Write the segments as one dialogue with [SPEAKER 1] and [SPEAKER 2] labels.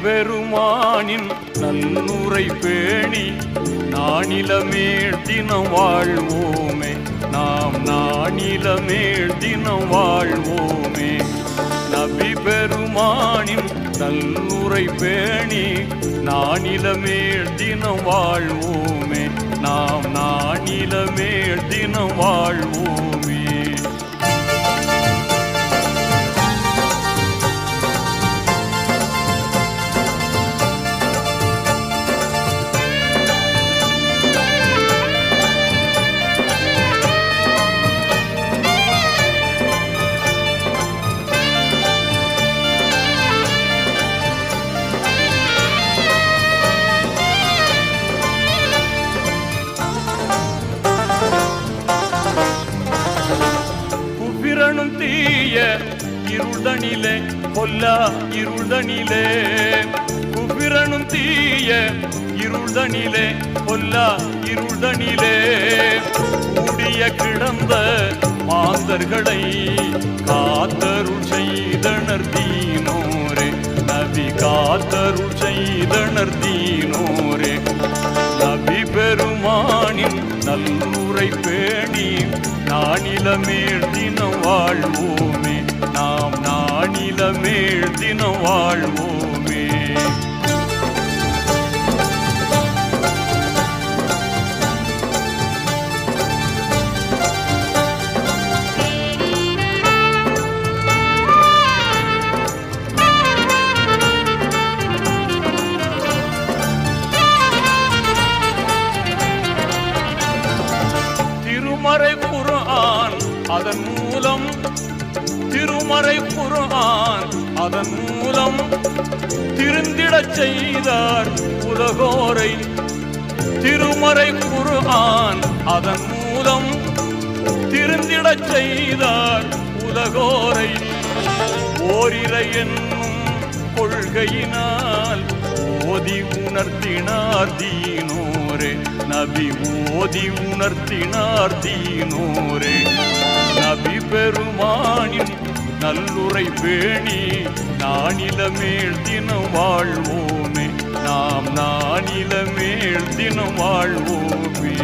[SPEAKER 1] பெருமானின் நல்லுரை பேணி நானிலமேல் தினம் வாழ்வோமே, நாம் நானிலமேல் தினம் வாழ்வோமே. நபி பெருமானின் நல்லுரை பேணி நானிலமேல் தினம் வாழ்வோமே, நாம் நானிலமேல் தினம் வாழ்வோமே. தீய இருள்தனிலே பொல்லா இருள்தனிலே, குபிரனும் தீய இருள்தனிலே பொல்லா இருள்தனிலே, கூடிய கிடந்த மாந்தர்களை காத்தருள் செய்தனர் தீனோரே, நபி காத்தருள் செய்தனர் தீனோரே. நபி பெருமானின் நல்லுரை பேணி நானிலமேல் தினம் வாழ்வோமே, நாம் நானிலமேல் தினம் வாழ்வோமே. திருமறை குர்ஆன் அதன் மூலம், திருமறை குர்ஆன் அதன் மூலம் திருந்திடச் செய்தார் உலகோரை, திருமறை குர்ஆன் அதன் மூலம் திருந்திடச் செய்தார் உலகோரை. ஓரிரை என்னும் கொள்கையினால் ஓதி உணர்த்தினார் தீனோரே, நபி ஓதி உணர்த்தினார் தீனோரே. நபி பெருமானின் நல்லுரை பேணி நானிலமேல் தினம் வாழ்வோமே, நாம் நானிலமேல் தினம் வாழ்வோமே.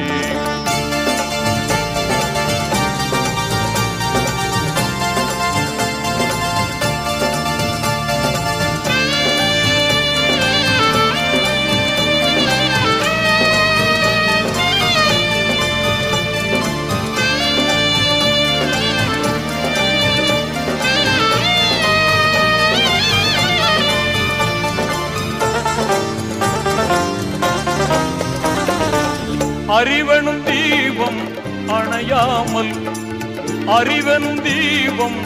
[SPEAKER 1] அறிவனும் தீபம் அணையாமல், அறிவனும் தீபம்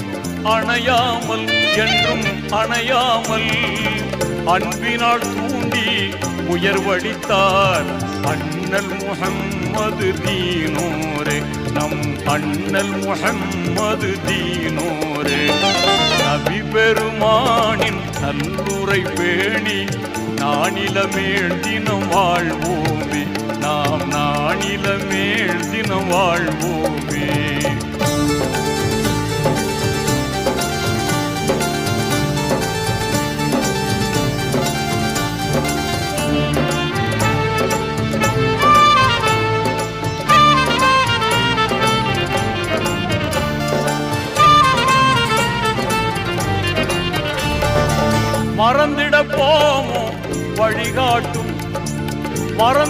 [SPEAKER 1] அணையாமல் என்றும் அணையாமல், அன்பினால் தூண்டி உயர்வடித்தார் அண்ணல் முஹம்மது தீனோரே, நம் அண்ணல் முஹம்மது தீனோரே. நபி பெருமானின் நல்லுரை பேணி நானிலமேல் தினம் வாழ்வோமே, நாம் நானிலமேல் தினம் வாழ்வோமே. மறந்திட போமோ வழிகாட்டும், மறந்து